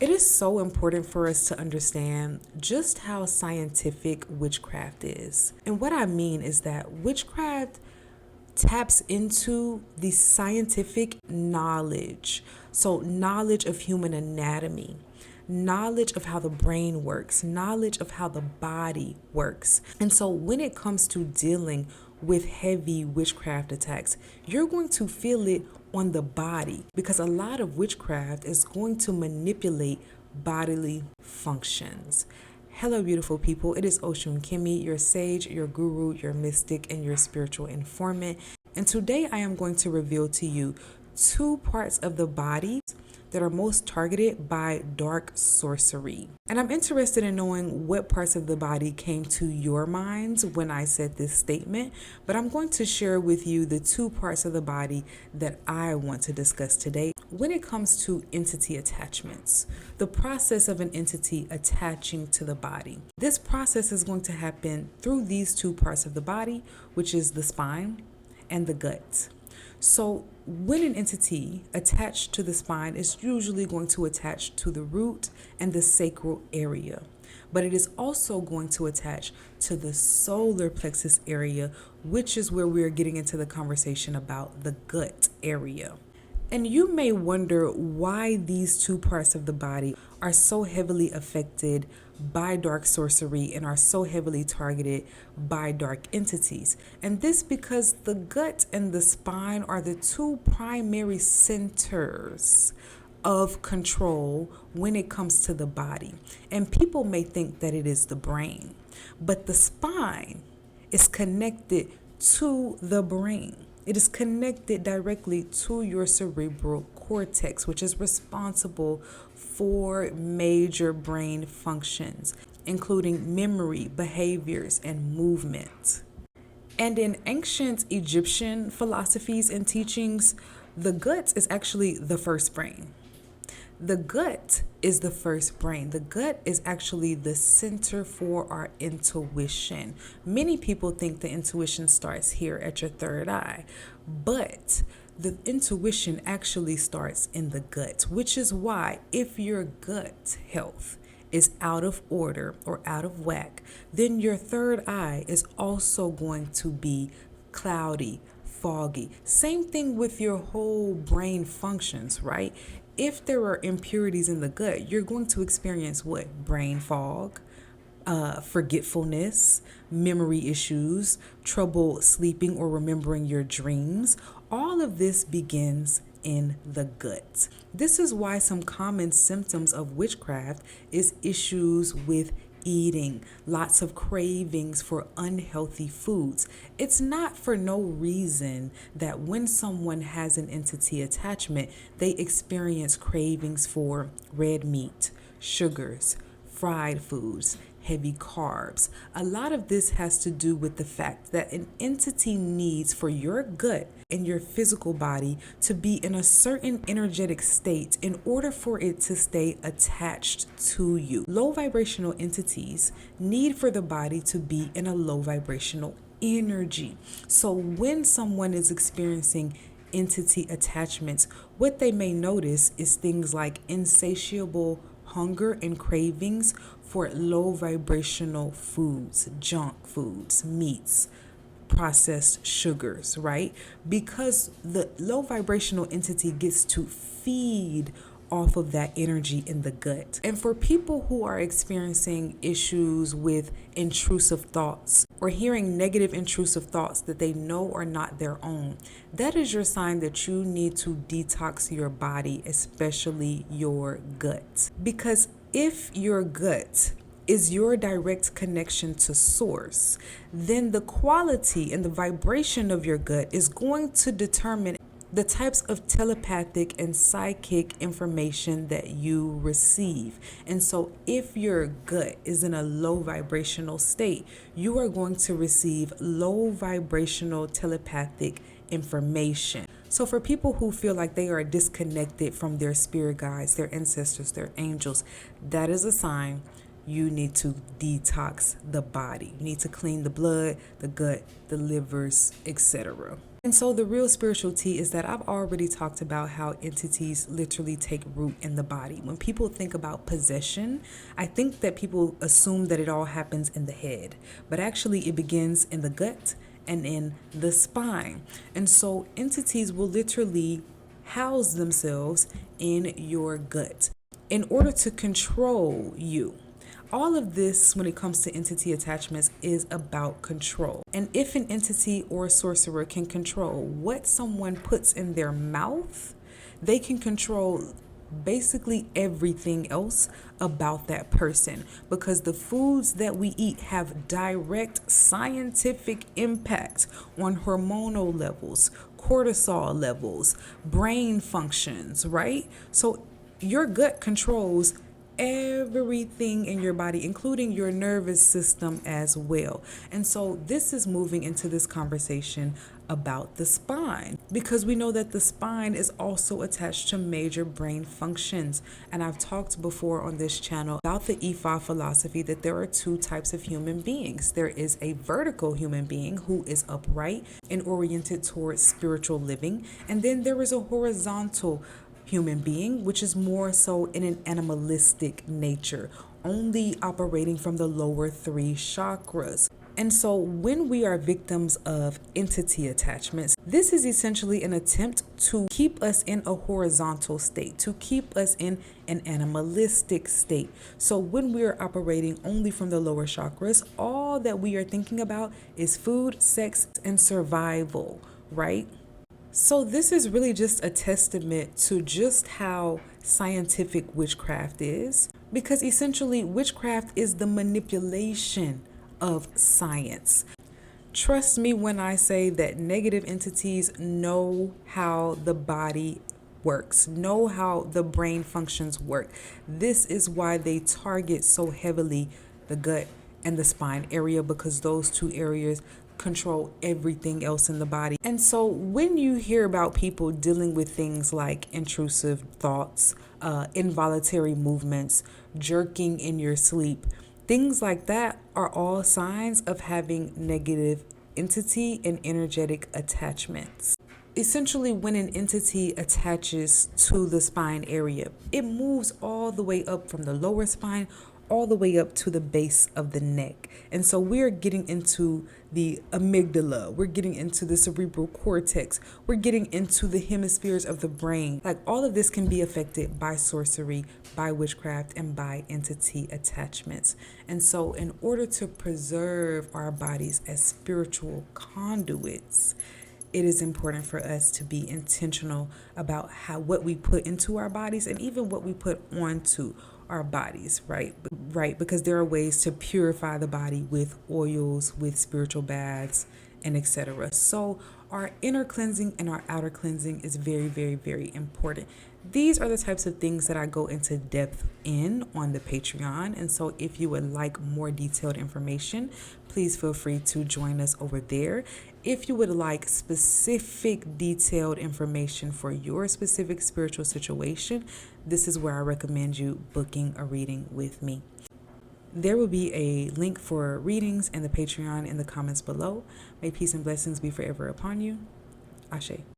It is so important for us to understand just how scientific witchcraft is. And what I mean is that witchcraft taps into the scientific knowledge. So, knowledge of human anatomy, knowledge of how the brain works, knowledge of how the body works. And so, when it comes to dealing with heavy witchcraft attacks, you're going to feel it on the body because a lot of witchcraft is going to manipulate bodily functions. Hello, beautiful people. It is Oshun Kimmy, your sage, your guru, your mystic, and your spiritual informant. And today I am going to reveal to you two parts of the body that are most targeted by dark sorcery. And I'm interested in knowing what parts of the body came to your minds when I said this statement, but I'm going to share with you the two parts of the body that I want to discuss today. When it comes to entity attachments, the process of an entity attaching to the body, this process is going to happen through these two parts of the body, which is the spine and the gut. So when an entity attached to the spine is usually going to attach to the root and the sacral area, but it is also going to attach to the solar plexus area, which is where we're getting into the conversation about the gut area. And you may wonder why these two parts of the body are so heavily affected by dark sorcery and are so heavily targeted by dark entities. And this because the gut and the spine are the two primary centers of control when it comes to the body. And people may think that it is the brain, but the spine is connected to the brain. It is connected directly to your cerebral cortex, which is responsible for major brain functions, including memory, behaviors, and movement. And in ancient Egyptian philosophies and teachings, the gut is actually the first brain. The gut is the first brain. The gut is actually the center for our intuition. Many people think the intuition starts here at your third eye, but the intuition actually starts in the gut, which is why if your gut health is out of order or out of whack, then your third eye is also going to be cloudy, foggy. Same thing with your whole brain functions, right? If there are impurities in the gut, you're going to experience what? Brain fog, forgetfulness, memory issues, trouble sleeping or remembering your dreams. All of this begins in the gut. This is why some common symptoms of witchcraft is issues with eating, lots of cravings for unhealthy foods. It's not for no reason that when someone has an entity attachment, they experience cravings for red meat, sugars, fried foods, heavy carbs. A lot of this has to do with the fact that an entity needs for your gut and your physical body to be in a certain energetic state in order for it to stay attached to you. Low vibrational entities need for the body to be in a low vibrational energy. So when someone is experiencing entity attachments, what they may notice is things like insatiable hunger and cravings for low vibrational foods, junk foods, meats, processed sugars, right? Because the low vibrational entity gets to feed off of that energy in the gut. And for people who are experiencing issues with intrusive thoughts or hearing negative intrusive thoughts that they know are not their own, that is your sign that you need to detox your body, especially your gut. Because if your gut is your direct connection to source, then the quality and the vibration of your gut is going to determine the types of telepathic and psychic information that you receive. And so if your gut is in a low vibrational state, you are going to receive low vibrational telepathic information. So for people who feel like they are disconnected from their spirit guides, their ancestors, their angels, that is a sign you need to detox the body. You need to clean the blood, the gut, the livers, etc. And so the real spiritual tea is that I've already talked about how entities literally take root in the body. When people think about possession, I think that people assume that it all happens in the head, but actually it begins in the gut and in the spine. And so entities will literally house themselves in your gut in order to control you. All of this, when it comes to entity attachments, is about control. And if an entity or a sorcerer can control what someone puts in their mouth, they can control basically everything else about that person, because the foods that we eat have direct scientific impact on hormonal levels, cortisol levels, brain functions, right? So your gut controls everything in your body, including your nervous system as well. And so this is moving into this conversation about the spine, because we know that the spine is also attached to major brain functions. And I've talked before on this channel about the Ifa philosophy that there are two types of human beings. There is a vertical human being who is upright and oriented towards spiritual living, and then there is a horizontal human being, which is more so in an animalistic nature, only operating from the lower three chakras. And so when we are victims of entity attachments, this is essentially an attempt to keep us in a horizontal state, to keep us in an animalistic state. So when we are operating only from the lower chakras, all that we are thinking about is food, sex, and survival, right? So this is really just a testament to just how scientific witchcraft is, because essentially witchcraft is the manipulation of science. Trust me when I say that negative entities know how the body works, know how the brain functions work. This is why they target so heavily the gut and the spine area, because those two areas control everything else in the body. And so when you hear about people dealing with things like intrusive thoughts, involuntary movements, jerking in your sleep, things like that are all signs of having negative entity and energetic attachments. Essentially, when an entity attaches to the spine area, it moves all the way up from the lower spine all the way up to the base of the neck. And so we're getting into the amygdala, we're getting into the cerebral cortex, we're getting into the hemispheres of the brain. Like, all of this can be affected by sorcery, by witchcraft, and by entity attachments. And so in order to preserve our bodies as spiritual conduits, it is important for us to be intentional about what we put into our bodies, and even what we put onto our bodies, right? Because there are ways to purify the body with oils, with spiritual baths, and etc. So our inner cleansing and our outer cleansing is very, very, very important. These are the types of things that I go into depth in on the Patreon. And so if you would like more detailed information, please feel free to join us over there. If you would like specific detailed information for your specific spiritual situation, this is where I recommend you booking a reading with me. There will be a link for readings and the Patreon in the comments below. May peace and blessings be forever upon you. Ashe.